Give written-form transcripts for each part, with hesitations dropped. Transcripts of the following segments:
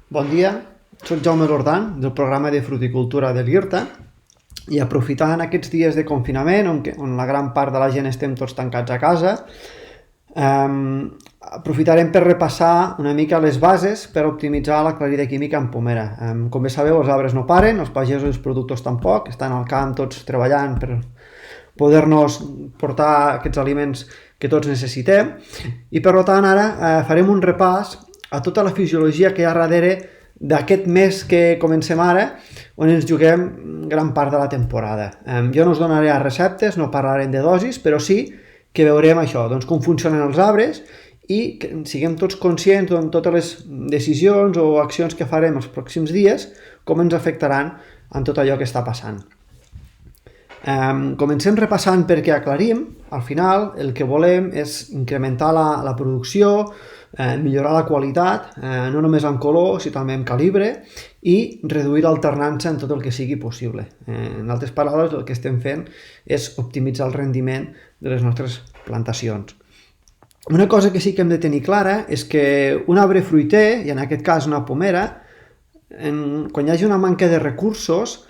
Bon dia, soc Jaume Lordan, del programa de fruticultura de l'IRTA, i aprofitant aquests dies de confinament, on la gran part de la gent estem tots tancats a casa, aprofitarem per repassar una mica les bases per optimitzar la clarida química en pomera. Com bé sabeu, els arbres no paren, els pagesos i els productors tampoc, estan al camp tots treballant per poder-nos portar aquests aliments que tots necessitem, i per tant ara farem un repàs a tota la fisiologia que hi ha darrere d'aquest mes que comencem ara, on ens juguem gran part de la temporada. Jo no us donaré receptes, no parlarem de dosis, però sí que veurem això, doncs com funcionen els arbres i que siguem tots conscients de totes les decisions o accions que farem els pròxims dies, com ens afectaran en tot allò que està passant. Comencem repassant perquè aclarim. Al final el que volem és incrementar la producció, millorar la qualitat, no només en color, sinó també en calibre, i reduir l'alternança en tot el que sigui possible. En altres paraules, el que estem fent és optimitzar el rendiment de les nostres plantacions. Una cosa que sí que hem de tenir clara és que un arbre fruiter, i en aquest cas una pomera, quan hi hagi una manca de recursos,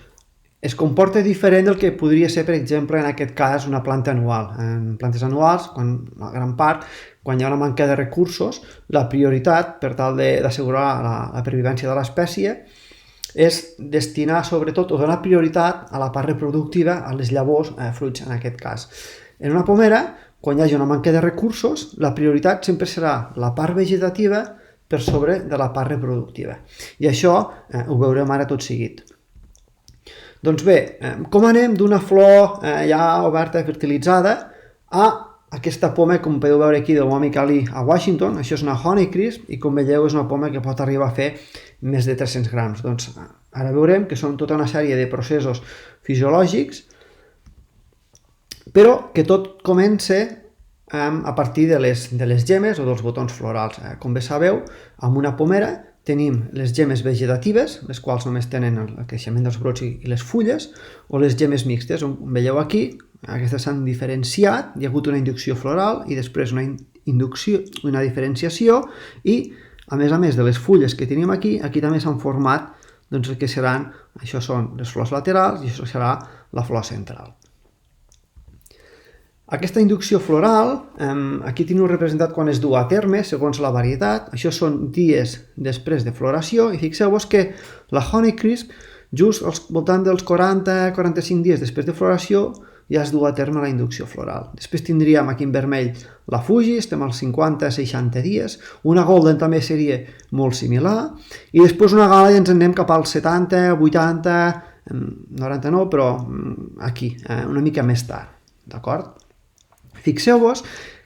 es comporta diferent del que podria ser, per exemple, en aquest cas, una planta anual. En plantes anuals, la gran part, quan hi ha una manca de recursos, la prioritat, per tal d'assegurar la pervivència de l'espècie, és destinar, sobretot, o donar prioritat a la part reproductiva, a les llavors, fruits, en aquest cas. En una pomera, quan hi hagi una manca de recursos, la prioritat sempre serà la part vegetativa per sobre de la part reproductiva. I això ho veurem ara tot seguit. Doncs bé, com anem d'una flor ja oberta, fertilitzada, a aquesta poma, com podeu veure aquí, del meu amic Ali a Washington? Això és una Honeycrisp i, com veieu, és una poma que pot arribar a fer més de 300 grams. Doncs ara veurem que són tota una sèrie de processos fisiològics, però que tot comença a partir de les gemmes o dels botons florals. Com bé sabeu, amb una pomera tenim les gemmes vegetatives, les quals només tenen el creixement dels brots i les fulles, o les gemmes mixtes, on veieu aquí, aquestes s'han diferenciat, hi ha hagut una inducció floral i després una diferenciació, i a més de les fulles que tenim aquí també s'han format doncs, el que seran, això són les flors laterals i això serà la flor central. Aquesta inducció floral, aquí teniu representat quan es du a terme, segons la varietat. Això són dies després de floració, i fixeu-vos que la Honeycrisp, just al voltant dels 40-45 dies després de floració, ja es du a terme la inducció floral. Després tindríem aquí en vermell la Fuji, estem als 50-60 dies, una Golden també seria molt similar, i després una Gala ja ens anem cap als 70, 80, 90 no, però aquí, una mica més tard, d'acord? Fixeu-vos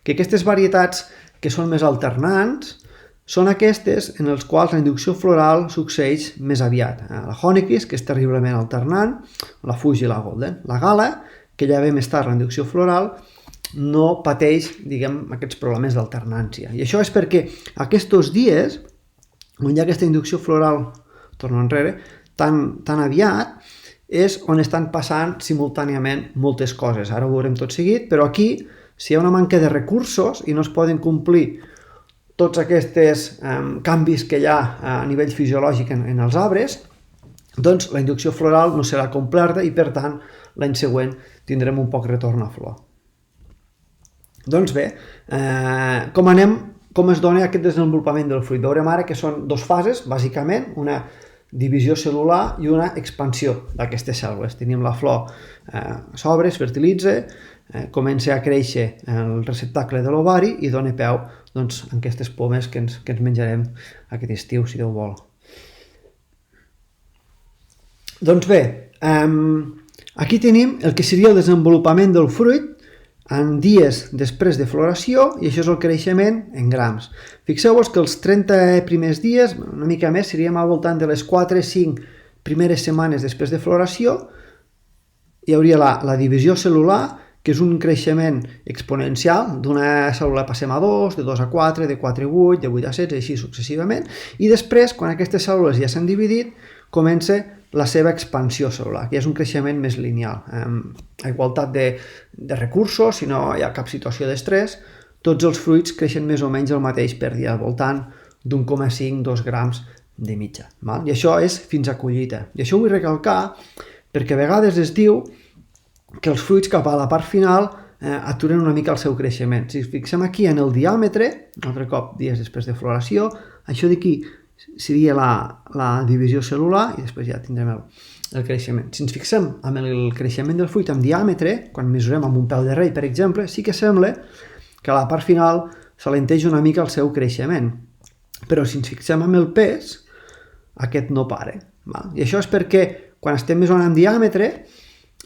que aquestes varietats que són més alternants són aquestes en les quals la inducció floral succeeix més aviat. La Honeycrisp, que és terriblement alternant, la Fuji i la Golden. La Gala, que ja ve més tard la inducció floral, no pateix, aquests problemes d'alternància. I això és perquè aquests dies, on hi ha aquesta inducció floral, torno enrere, tan aviat, és on estan passant simultàniament moltes coses. Ara ho veurem tot seguit, però aquí, si hi ha una manca de recursos i no es poden complir tots aquests canvis que hi ha a nivell fisiològic en els arbres, doncs la inducció floral no serà completa i, per tant, l'any següent tindrem un poc retorn a flor. Doncs bé, com es dona aquest desenvolupament del fruit? Veurem ara que són dues fases, bàsicament, una divisió cel·lular i una expansió d'aquestes cèl·lules. Tenim la flor, s'obre, es fertilitza, comença a créixer el receptacle de l'ovari i dona peu a aquestes pomes que ens menjarem aquest estiu, si Déu vol. Doncs bé, aquí tenim el que seria el desenvolupament del fruit en dies després de floració, i això és el creixement en grams. Fixeu-vos que els 30 primers dies, una mica més, seríem al voltant de les 4-5 primeres setmanes després de floració, hi hauria la divisió cel·lular, que és un creixement exponencial. D'una cèl·lula passem a 2, de 2 a 4, de 4 a 8, de 8 a 16, així successivament, i després, quan aquestes cèl·lules ja s'han dividit, comença la seva expansió cel·lular, que és un creixement més lineal. A igualtat de recursos, si no hi ha cap situació d'estrès, tots els fruits creixen més o menys el mateix per dia, al voltant d'1,5-2 grams de mitja. Val? I això és fins a collita. I això ho vull recalcar perquè a vegades es diu que els fruits cap a la part final aturen una mica el seu creixement. Si fixem aquí en el diàmetre, un altre cop dies després de floració, això d'aquí seria la divisió cel·lular i després ja tindrem el creixement. Si ens fixem en el creixement del fruit en diàmetre, quan mesurem amb un peu de rei, per exemple, sí que sembla que a la part final s'alenteix una mica el seu creixement. Però si ens fixem en el pes, aquest no para. Val? I això és perquè quan estem mesurant en diàmetre,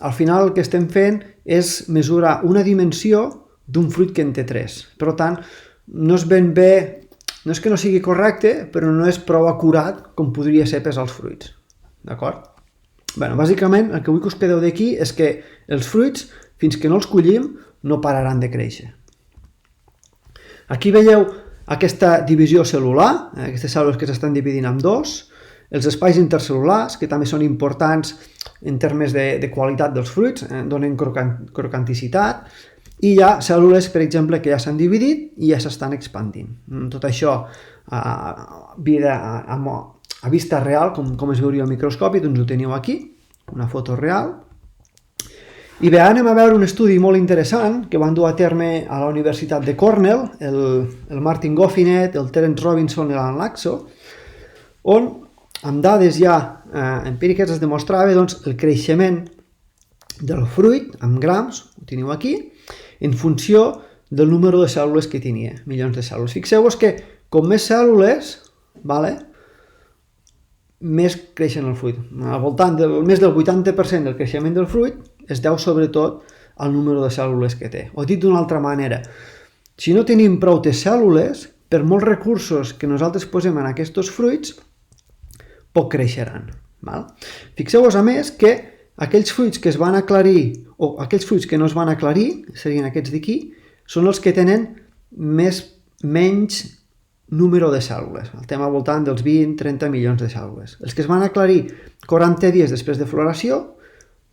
al final el que estem fent és mesurar una dimensió d'un fruit que en té 3. Per tant, no és ben bé, no és que no sigui correcte, però no és prou acurat com podria ser pesar els fruits. D'acord? Bé, bàsicament el que vull que us quedeu d'aquí és que els fruits, fins que no els collim, no pararan de créixer. Aquí veieu aquesta divisió cel·lular, aquestes cèl·lules que s'estan dividint en dos, els espais intercel·lulars, que també són importants en termes de qualitat dels fruits, donen crocanticitat, i hi ha cèl·lules, per exemple, que ja s'han dividit i ja s'estan expandint. Tot això a vista real, com es veuria al microscopi, doncs ho teniu aquí, una foto real. I bé, anem a veure un estudi molt interessant que van dur a terme a la Universitat de Cornell, el Martin Goffinet, el Terence Robinson i l'Alan Laxo, on amb dades ja empíriques es demostrava el creixement del fruit amb grams, ho teniu aquí, en funció del número de cèl·lules que tenia, milions de cèl·lules. Fixeu-vos que com més cèl·lules, més creixen el fruit. Al voltant del més del 80% del creixement del fruit es deu sobretot al número de cèl·lules que té. O dit d'una altra manera, si no tenim prou de cèl·lules, per molts recursos que nosaltres posem en aquests fruits, poc creixeran. Fixeu-vos a més que aquells fruits que es van aclarir o aquells fruits que no es van aclarir, serien aquests d'aquí, són els que tenen menys número de cèl·lules. Estem al voltant dels 20-30 milions de cèl·lules. Els que es van aclarir 40 dies després de floració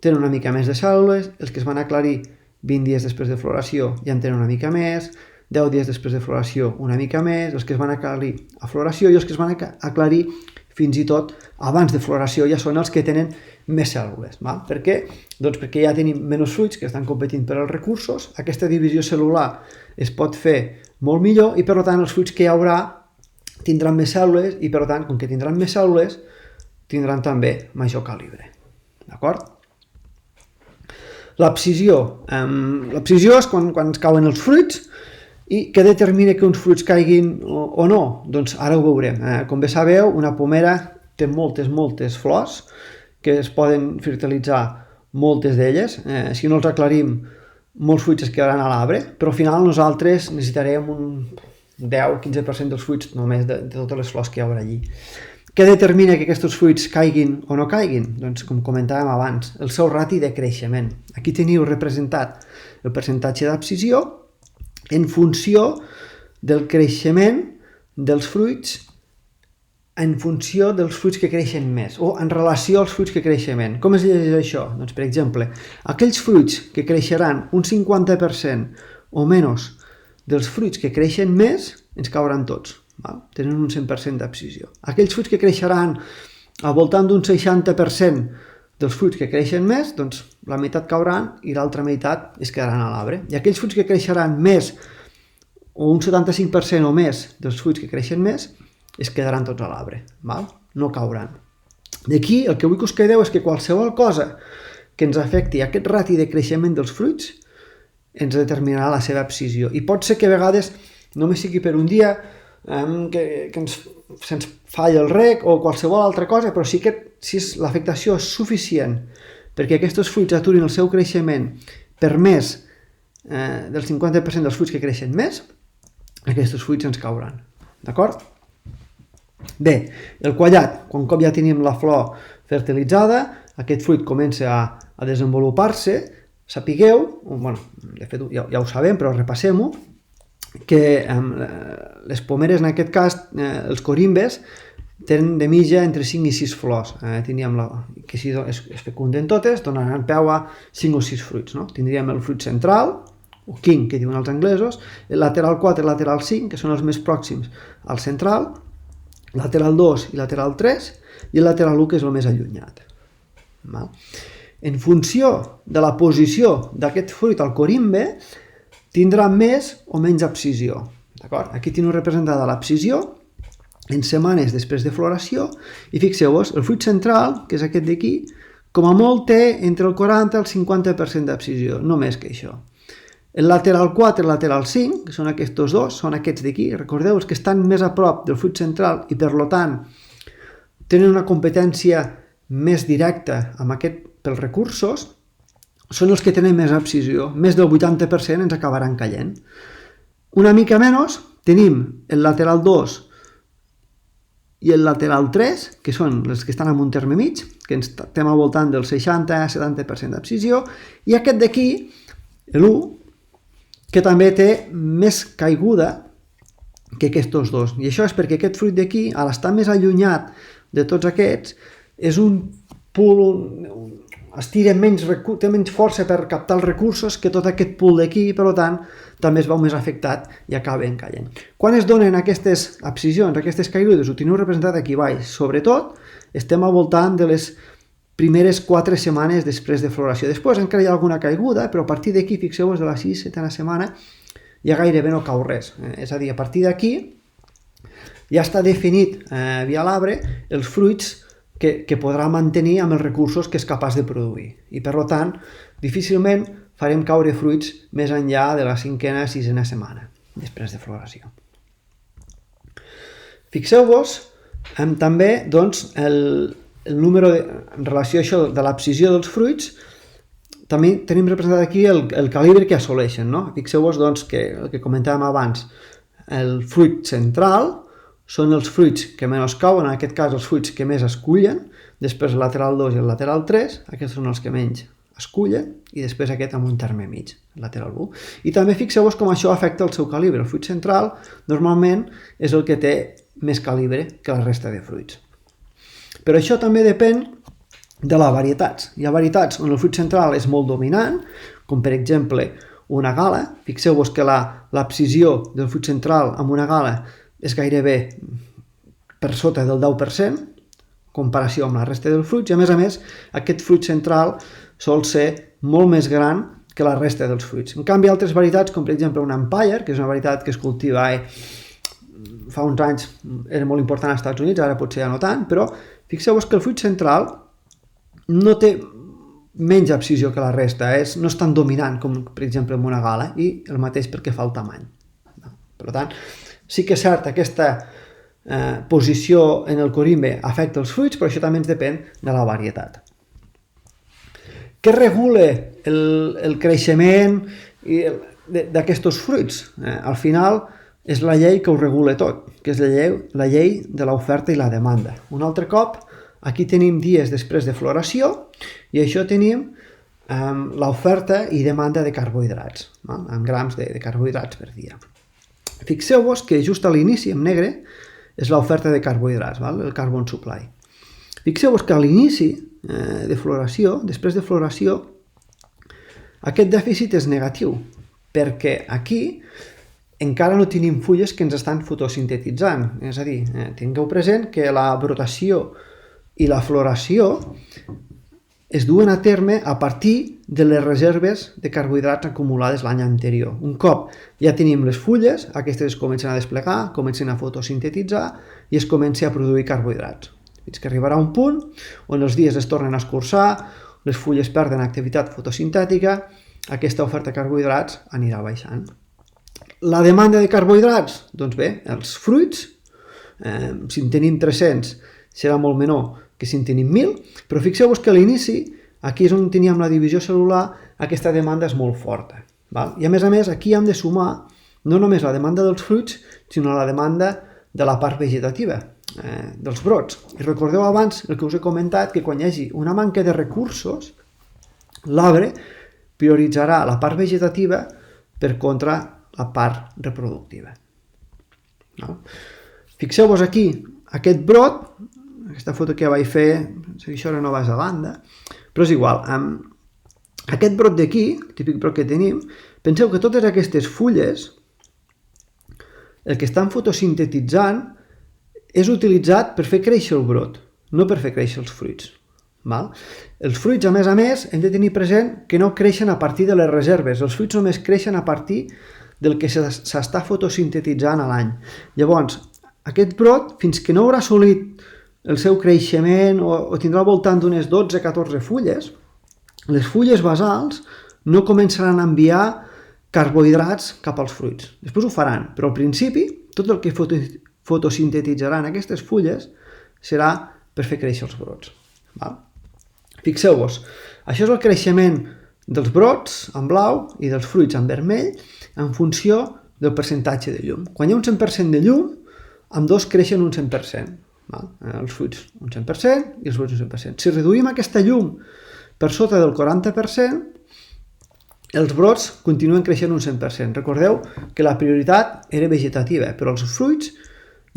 tenen una mica més de cèl·lules, els que es van aclarir 20 dies després de floració ja en tenen una mica més, 10 dies després de floració una mica més, els que es van aclarir a floració i els que es van aclarir fins i tot abans de floració ja són els que tenen més cèl·lules. Per què? Doncs perquè ja tenim menys fruits que estan competint per als recursos, aquesta divisió cel·lular es pot fer molt millor i per tant els fruits que hi haurà tindran més cèl·lules i per tant, com que tindran més cèl·lules, tindran també major calibre. D'acord? L'abscisió. L'abscisió és quan ens cauen els fruits i què determina que uns fruits caiguin o no? Doncs ara ho veurem. Com bé sabeu, una pomera té moltes flors que es poden fertilitzar moltes d'elles. Si no els aclarim, molts fruits es quedaran a l'arbre, però al final nosaltres necessitarem un 10-15% dels fruits només de totes les flors que hi haurà allí. Què determina que aquests fruits caiguin o no caiguin? Doncs, com comentàvem abans, el seu rati de creixement. Aquí teniu representat el percentatge d'abscisió en funció del creixement dels fruits en funció dels fruits que creixen més o en relació als fruits que creixen menys. Com es llegeix això? Doncs, per exemple, aquells fruits que creixeran un 50% o menys dels fruits que creixen més ens cauran tots. Tenen un 100% d'abscisió. Aquells fruits que creixeran al voltant d'un 60% dels fruits que creixen més, doncs la meitat cauran i l'altra meitat es quedaran a l'arbre. I aquells fruits que creixeran més o un 75% o més dels fruits que creixen més es quedaran tots a l'arbre, no cauran. D'aquí el que vull que us quedeu és que qualsevol cosa que ens afecti aquest rati de creixement dels fruits ens determinarà la seva abscisió. I pot ser que a vegades només sigui per un dia que se'ns falla el reg o qualsevol altra cosa, però sí que si l'afectació és suficient perquè aquests fruits aturin el seu creixement per més del 50% dels fruits que creixen més, aquests fruits ens cauran. D'acord? Bé, el quallat, quan cop ja tenim la flor fertilitzada, aquest fruit comença a desenvolupar-se, sapigueu, de fet ja ho sabem, però repassem-ho, que les pomeres, en aquest cas, els corimbes, tenen de mitja entre 5 i 6 flors. Tindríem que si es fecunden totes, donaran peu a 5 o 6 fruits. Tindríem el fruit central, o king, que diuen els anglesos, el lateral 4 i el lateral 5, que són els més pròxims al central, lateral 2 i lateral 3, i el lateral 1 que és el més allunyat. En funció de la posició d'aquest fruit al corimbe, tindrà més o menys abscisió. Aquí tinc representada l'abscisió en setmanes després de floració, i fixeu-vos, el fruit central, que és aquest d'aquí, com a molt té entre el 40 i el 50% d'abscisió, no més que això. El lateral 4 i el lateral 5, que són aquests dos, són aquests d'aquí. Recordeu, els que estan més a prop del fruit central i, per tant, tenen una competència més directa amb aquest pels recursos, són els que tenen més abscisió. Més del 80% ens acabaran caient. Una mica menys tenim el lateral 2 i el lateral 3, que són els que estan en un terme mig, que estem al voltant del 60-70% d'abscisió, i aquest d'aquí, l'1, que també té més caiguda que aquests dos. I això és perquè aquest fruit d'aquí, a l'estar més allunyat de tots aquests, és un pool, estira menys, té menys força per captar els recursos que tot aquest pool d'aquí, i per tant també es veu més afectat i acaben caient. Quan es donen aquestes abscisions, aquestes caigudes, ho teniu representat aquí baix. Sobretot estem al voltant de les primeres 4 setmanes després de floració. Després encara hi ha alguna caiguda, però a partir d'aquí, fixeu-vos, de la 6-7a setmana, ja gairebé no cau res. És a dir, a partir d'aquí ja està definit via l'arbre els fruits que podrà mantenir amb els recursos que és capaç de produir. I per tant, difícilment farem caure fruits més enllà de la 5a-6a setmana després de floració. Fixeu-vos també doncs, el número en relació a això de l'abscisió dels fruits, també tenim representat aquí el calibre que assoleixen. Fixeu-vos doncs, que el que comentàvem abans, el fruit central són els fruits que menys cauen, en aquest cas els fruits que més escullen, després el lateral 2 i el lateral 3, aquests són els que menys escullen, i després aquest amb un terme mig, el lateral 1. I també fixeu-vos com això afecta el seu calibre. El fruit central normalment és el que té més calibre que la resta de fruits. Però això també depèn de les varietats. Hi ha varietats on el fruit central és molt dominant, com per exemple una gala. Fixeu-vos que l'abscisió del fruit central amb una gala és gairebé per sota del 10%, en comparació amb la resta dels fruits, i a més, aquest fruit central sol ser molt més gran que la resta dels fruits. En canvi, altres varietats, com per exemple un Empire, que és una varietat que es cultiva fa uns anys, era molt important als Estats Units, ara potser ja no tant, però fixeu-vos que el fruit central no té menys abscisió que la resta, no és tan dominant com per exemple en una gala, i el mateix pel que fa al tamany. Per tant, sí que és cert, aquesta posició en el corimbe afecta els fruits, però això també ens depèn de la varietat. Què regula el creixement d'aquests fruits? Al final és la llei que ho regula tot, que és la llei de l'oferta i la demanda. Un altre cop, aquí tenim dies després de floració, i això tenim l'oferta i demanda de carbohidrats, en grams de carbohidrats per dia. Fixeu-vos que just a l'inici, en negre, és l'oferta de carbohidrats, el carbon supply. Fixeu-vos que a l'inici de floració, després de floració, aquest dèficit és negatiu, perquè aquí encara no tenim fulles que ens estan fotosintetitzant. És a dir, tingueu present que la brotació i la floració es duen a terme a partir de les reserves de carbohidrats acumulades l'any anterior. Un cop ja tenim les fulles, aquestes es comencen a desplegar, comencen a fotosintetitzar i es comença a produir carbohidrats. Fins que arribarà un punt on els dies es tornen a escurçar, les fulles perden activitat fotosintètica, aquesta oferta de carbohidrats anirà baixant. La demanda de carbohidrats? Doncs bé, els fruits, si en tenim 300, serà molt menor que si en tenim 1.000, però fixeu-vos que a l'inici, aquí és on teníem la divisió cel·lular, aquesta demanda és molt forta. I a més, aquí hem de sumar no només la demanda dels fruits, sinó la demanda de la part vegetativa, dels brots. I recordeu abans el que us he comentat, que quan hi hagi una manca de recursos, l'arbre prioritzarà la part vegetativa per contra la part reproductiva. Fixeu-vos aquí, aquest brot, aquesta foto que ja vaig fer, això era a Nova Zelanda, però és igual. Aquest brot d'aquí, el típic brot que tenim, penseu que totes aquestes fulles, el que estan fotosintetitzant és utilitzat per fer créixer el brot, no per fer créixer els fruits. Val? Els fruits, a més, hem de tenir present que no creixen a partir de les reserves. Els fruits només creixen a partir del que s'està fotosintetitzant a l'any. Llavors, aquest brot, fins que no haurà assolit el seu creixement o tindrà al voltant d'unes 12-14 fulles, les fulles basals no començaran a enviar carbohidrats cap als fruits. Després ho faran, però al principi tot el que fotosintetitzaran aquestes fulles serà per fer créixer els brots. Val? Fixeu-vos, això és el creixement dels brots en blau i dels fruits en vermell en funció del percentatge de llum. Quan hi ha un 100% de llum, ambdós creixen un 100%. Val? Els fruits un 100% i els brots un 100%. Si reduïm aquesta llum per sota del 40%, els brots continuen creixent un 100%. Recordeu que la prioritat era vegetativa, però els fruits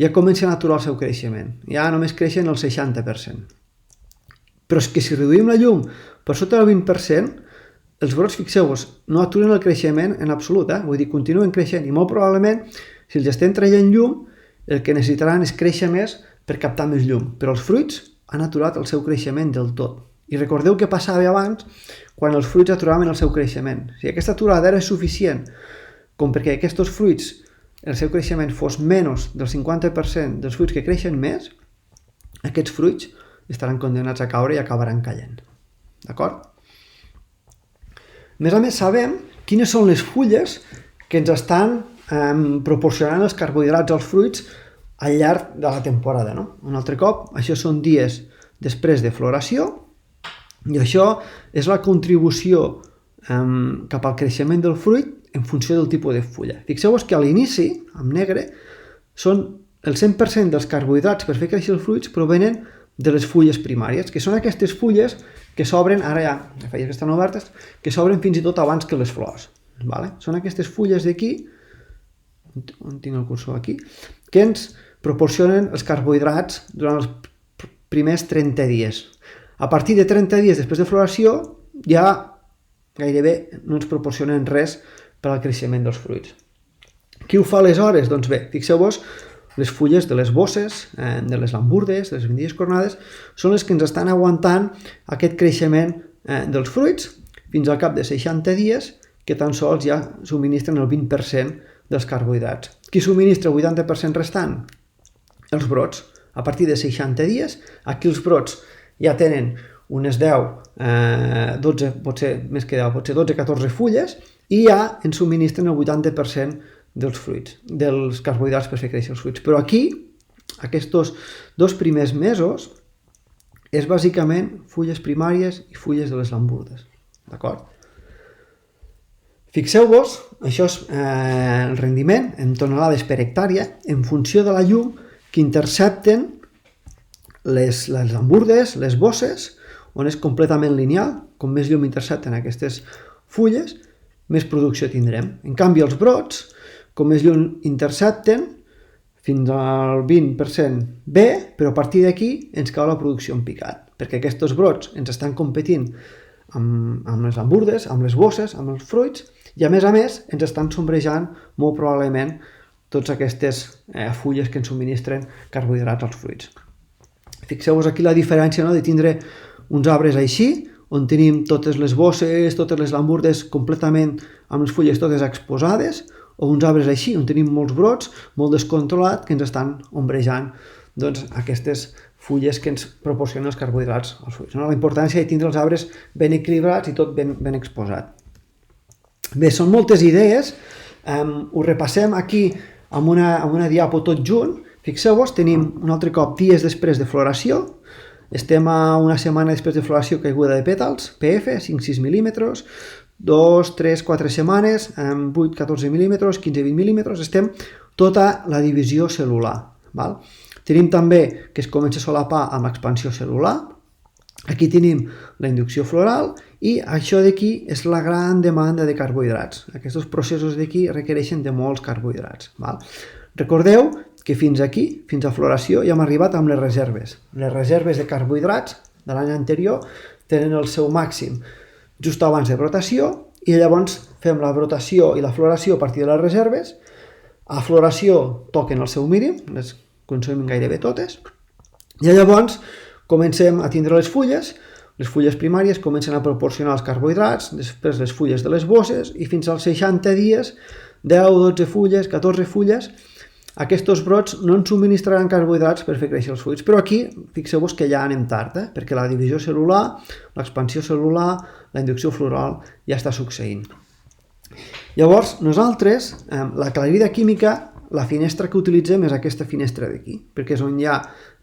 ja comencen a aturar el seu creixement. Ja només creixen el 60%. Però és que si reduïm la llum per sota del 20%, els brots, fixeu-vos, no aturen el creixement en absolut. Vull dir, continuen creixent i molt probablement, si els estem traient llum, el que necessitaran és créixer més per captar més llum. Però els fruits han aturat el seu creixement del tot. I recordeu què passava abans quan els fruits aturaven el seu creixement. Si aquesta aturada era suficient com perquè aquests fruits, el seu creixement fos menys del 50% dels fruits que creixen més, aquests fruits estaran condemnats a caure i acabaran caient. D'acord? A més, sabem quines són les fulles que ens estan proporcionant els carbohidrats als fruits al llarg de la temporada. No? Un altre cop, això són dies després de floració i això és la contribució cap al creixement del fruit en funció del tipus de fulla. Fixeu-vos que a l'inici, en negre, són el 100% dels carbohidrats per fer créixer els fruits provenen de les fulles primàries, que són aquestes fulles que s'obren, ara ja que estan obertes, que s'obren fins i tot abans que les flors. Vale? Són aquestes fulles d'aquí, on tinc el cursor aquí, que ens proporcionen els carbohidrats durant els primers 30 dies. A partir de 30 dies després de floració ja gairebé no ens proporcionen res per al creixement dels fruits. Qui ho fa aleshores? Doncs bé, fixeu-vos, les fulles de les bosses, de les lamburdes, de les vendilles cornades, són les que ens estan aguantant aquest creixement dels fruits fins al cap de 60 dies, que tan sols ja subministren el 20% dels carbohidrats. Qui subministra el 80% restant? Els brots. A partir de 60 dies, aquí els brots ja tenen unes 10, 12, potser més que 10, potser 12-14 fulles, i ja ens subministren el 80% dels fruits, dels carbohidrats per fer créixer els fruits. Però aquí, aquests 2 primers mesos, és bàsicament fulles primàries i fulles de les lamburdes. D'acord? Fixeu-vos, això és el rendiment en tonelades per hectàrea en funció de la llum que intercepten les lamburdes, les bosses, on és completament lineal. Com més llum intercepten aquestes fulles, més producció tindrem. En canvi, els brots, com més llum intercepten, fins al 20% bé, però a partir d'aquí ens cau la producció en picat, perquè aquests brots ens estan competint amb les lamburdes, amb les bosses, amb els fruits, i a més ens estan sombrejant molt probablement totes aquestes fulles que ens subministren carbohidrats als fruits. Fixeu-vos aquí la diferència, no?, de tindre uns arbres així, on tenim totes les bosses, totes les lamburdes completament amb les fulles totes exposades, o uns arbres així, on tenim molts brots, molt descontrolat, que ens estan ombrejant aquestes fulles que ens proporcionen els carbohidrats als fruits. La importància de tindre els arbres ben equilibrats i tot ben exposat. Bé, són moltes idees, ho repassem aquí amb una diapo tot junt. Fixeu-vos, tenim un altre cop dies després de floració, estem a una setmana després de floració caiguda de pètals, PF, 5-6 mil·límetres, 2, 3, 4 setmanes, 8, 14 mil·límetres, 15, 20 mil·límetres, estem tota la divisió cel·lular. Val? Tenim també que es comença a solapar amb l'expansió cel·lular, aquí tenim la inducció floral i això d'aquí és la gran demanda de carbohidrats. Aquests processos d'aquí requereixen de molts carbohidrats. Val? Recordeu que fins aquí, fins a floració, ja hem arribat amb les reserves. Les reserves de carbohidrats de l'any anterior tenen el seu màxim just abans de brotació i llavors fem la brotació i la floració a partir de les reserves. A floració toquen el seu mínim, les consumim gairebé totes, i llavors comencem a tindre les fulles primàries comencen a proporcionar els carbohidrats, després les fulles de les bosses, i fins als 60 dies, 10, 12 fulles, 14 fulles, aquests brots no ens subministraran carbohidrats per fer créixer els fruits, però aquí fixeu-vos que ja anem tard, perquè la divisió cel·lular, l'expansió cel·lular, la inducció floral ja està succeint. Llavors, nosaltres, la clarida química, la finestra que utilitzem és aquesta finestra d'aquí, perquè és on hi ha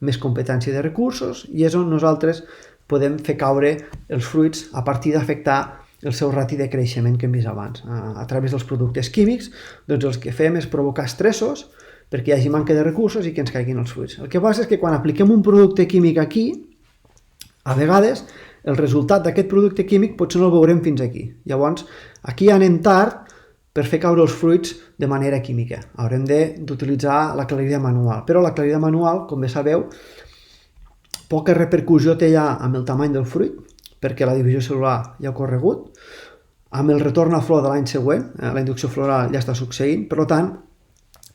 més competència de recursos i és on nosaltres podem fer caure els fruits a partir d'afectar el seu rati de creixement que hem vist abans. A través dels productes químics, doncs el que fem és provocar estressos perquè hi hagi manca de recursos i que ens caiguin els fruits. El que passa és que quan apliquem un producte químic aquí, a vegades el resultat d'aquest producte químic potser no el veurem fins aquí. Llavors, aquí anem tard per fer caure els fruits de manera química. Haurem d'utilitzar la clarida manual. Però la clarida manual, com bé sabeu, poca repercussió té ja amb el tamany del fruit, perquè la divisió cel·lular ja ha ocorregut, amb el retorn a flor de l'any següent, la inducció floral ja està succeint, per tant,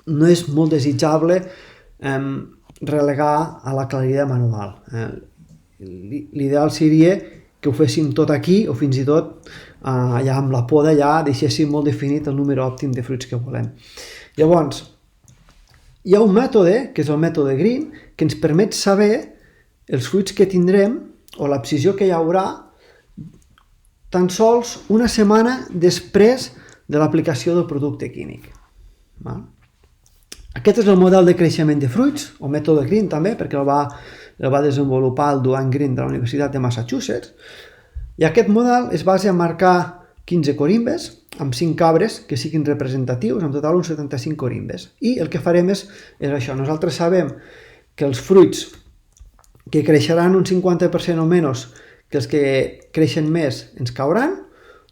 no és molt desitjable relegar a la clarida manual. L'ideal seria que ho féssim tot aquí o fins i tot ja amb la poda ja deixéssim molt definit el número òptim de fruits que volem. Llavors, hi ha un mètode, que és el mètode Green, que ens permet saber els fruits que tindrem o l'abscissió que hi haurà tan sols una setmana després de l'aplicació del producte químic. Aquest és el model de creixement de fruits, o mètode Green també, perquè el va desenvolupar el Duane Green de la Universitat de Massachusetts, i aquest model es basa en marcar 15 corimbes amb 5 arbres que siguin representatius, en total uns 75 corimbes. I el que farem és això, nosaltres sabem que els fruits que creixeran un 50% o menys que els que creixen més ens cauran,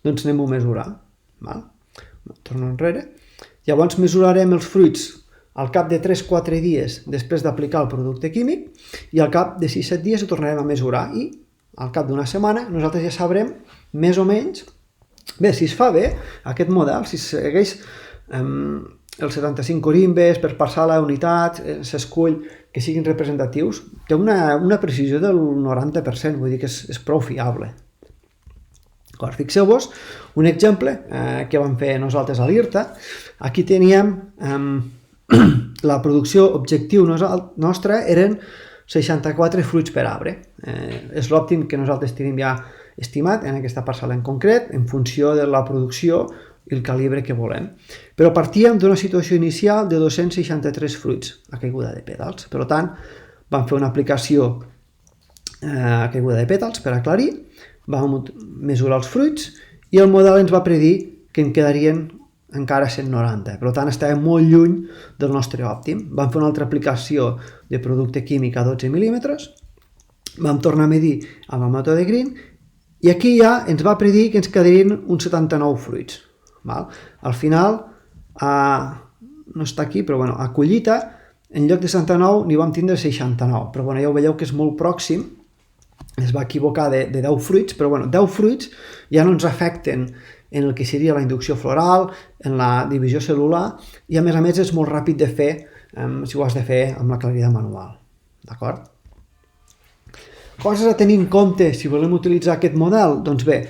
doncs anem a mesurar. Torno enrere. Llavors mesurarem els fruits al cap de 3-4 dies després d'aplicar el producte químic i al cap de 6-7 dies ho tornarem a mesurar i al cap d'una setmana nosaltres ja sabrem més o menys, bé, si es fa bé aquest model, si segueix els 75 corimbes per parcel·la, unitat, s'escull que siguin representatius, té una precisió del 90%, vull dir que és prou fiable. Fixeu-vos un exemple que vam fer nosaltres a l'IRTA. Aquí teníem la producció objectiu nostra eren 64 fruits per arbre. És l'òptim que nosaltres tenim ja estimat en aquesta parcel·la en concret, en funció de la producció i el calibre que volem. Però partíem d'una situació inicial de 263 fruits a caiguda de pètals. Per tant, vam fer una aplicació a caiguda de pètals per aclarir, vam mesurar els fruits i el model ens va predir que en quedarien encara 190, per tant estàvem molt lluny del nostre òptim. Vam fer una altra aplicació de producte químic a 12 mil·límetres, vam tornar a medir amb el mètode Green i aquí ja ens va predir que ens quedarien uns 79 fruits. Al final, no està aquí, però a collita, en lloc de 79 n'hi vam tindre 69, però ja ho veieu que és molt pròxim, es va equivocar de 10 fruits, però 10 fruits ja no ens afecten en el que seria la inducció floral, en la divisió cel·lular, i a més és molt ràpid de fer si ho has de fer amb la clarida manual. D'acord? Coses a tenir en compte si volem utilitzar aquest model? Doncs bé,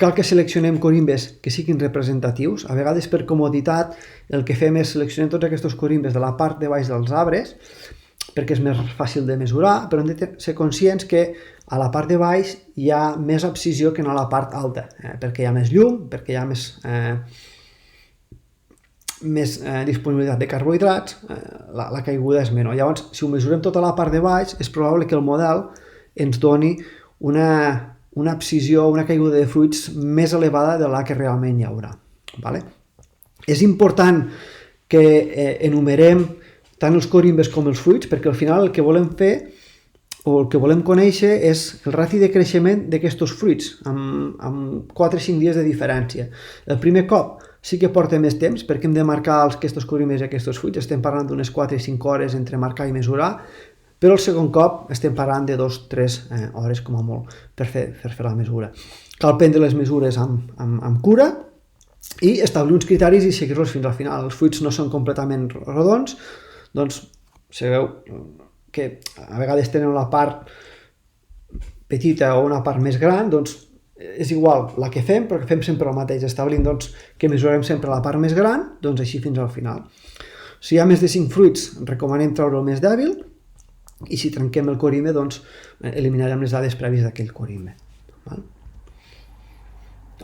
cal que seleccionem corimbes que siguin representatius. A vegades per comoditat el que fem és seleccionar tots aquests corimbes de la part de baix dels arbres, perquè és més fàcil de mesurar, però hem de ser conscients que a la part de baix hi ha més abscissió que no a la part alta, perquè hi ha més llum, perquè hi ha més disponibilitat de carbohidrats, la caiguda és menor. Llavors, si ho mesurem tota la part de baix, és probable que el model ens doni una abscissió, una caiguda de fruits més elevada de la que realment hi haurà. És important que enumerem tant els corimbes com els fruits, perquè al final el que volem fer o el que volem conèixer és el rati de creixement d'aquests fruits, amb 4 o 5 dies de diferència. El primer cop sí que porta més temps, perquè hem de marcar aquests corimbes i aquests fruits, estem parlant d'unes 4 o 5 hores entre marcar i mesurar, però el segon cop estem parlant de 2 o 3 hores com a molt per fer la mesura. Cal prendre les mesures amb cura i establir uns criteris i seguir-los fins al final. Els fruits no són completament rodons, doncs sabeu que a vegades tenen la part petita o una part més gran, doncs és igual la que fem, però que fem sempre el mateix, establint doncs, que mesurem sempre la part més gran, doncs així fins al final. Si hi ha més de 5 fruits, recomanem treure el més dèbil, i si trenquem el corime, doncs eliminarem les dades prèvies d'aquell corime.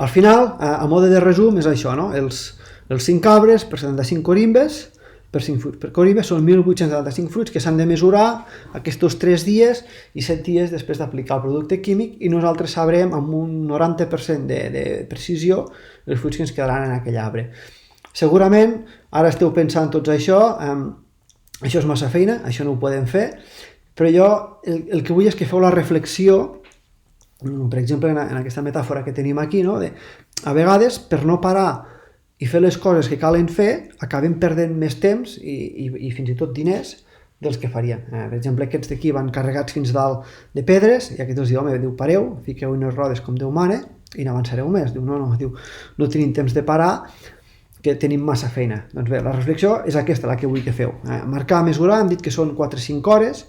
Al final, a mode de resum, és això, no? Els 5 arbres per 75 corimbes, per 5 fruits per corime, són 1.875 fruits que s'han de mesurar aquests 3 dies i 7 dies després d'aplicar el producte químic, i nosaltres sabrem amb un 90% de precisió els fruits que ens quedaran en aquell arbre. Segurament, ara esteu pensant tots això és massa feina, això no ho podem fer, però jo el que vull és que feu la reflexió, per exemple, en aquesta metàfora que tenim aquí, no? A vegades, per no parar i fer les coses que calen fer, acabem perdent més temps i fins i tot diners dels que faríem. Per exemple, aquests d'aquí van carregats fins dalt de pedres, i aquest els diu, home, diu, pareu, fiqueu unes rodes com Déu mana i n'avançareu més. Diu, no tenim temps de parar, que tenim massa feina. Doncs bé, la reflexió és aquesta, la que vull que feu. Marcar, mesurar, hem dit que són 4-5 hores,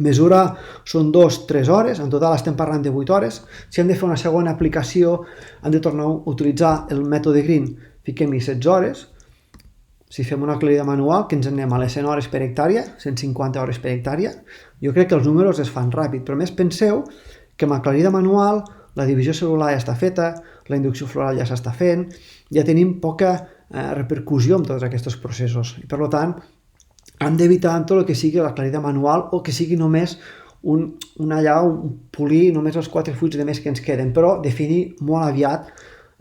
mesurar són 2-3 hores, en total estem parlant de 8 hores. Si hem de fer una segona aplicació, hem de tornar a utilitzar el mètode Green, fiquem-hi 16 hores. Si fem una aclarida manual, que ens anem a les 100 hores per hectàrea, 150 hores per hectàrea, jo crec que els números es fan ràpid, però més penseu que amb aclarida manual la divisió cel·lular ja està feta, la inducció floral ja s'està fent, ja tenim poca repercussió en tots aquests processos. I per tant, hem d'evitar tot el que sigui l'aclarida manual o que sigui només un polir només els 4 fruits de més que ens queden, però definir molt aviat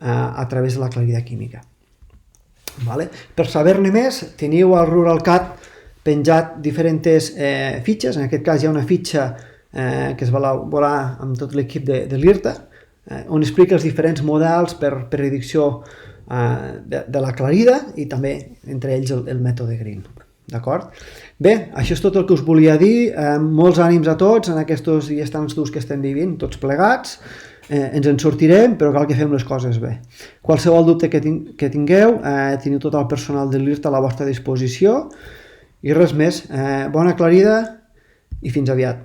a través de l'aclarida química. Vale? Per saber-ne més, teniu al RuralCat penjat diferents fitxes. En aquest cas hi ha una fitxa que es va elaborar amb tot l'equip de l'IRTA, on explica els diferents models per predicció de l'aclarida i també entre ells el mètode Green. D'acord? Bé, això és tot el que us volia dir. Molts ànims a tots en aquests dies tan durs que estem vivint, tots plegats. Ens en sortirem, però cal que fem les coses bé. Qualsevol dubte que tingueu, teniu tot el personal de l'IRTA a la vostra disposició. I res més. Bona aclarida i fins aviat.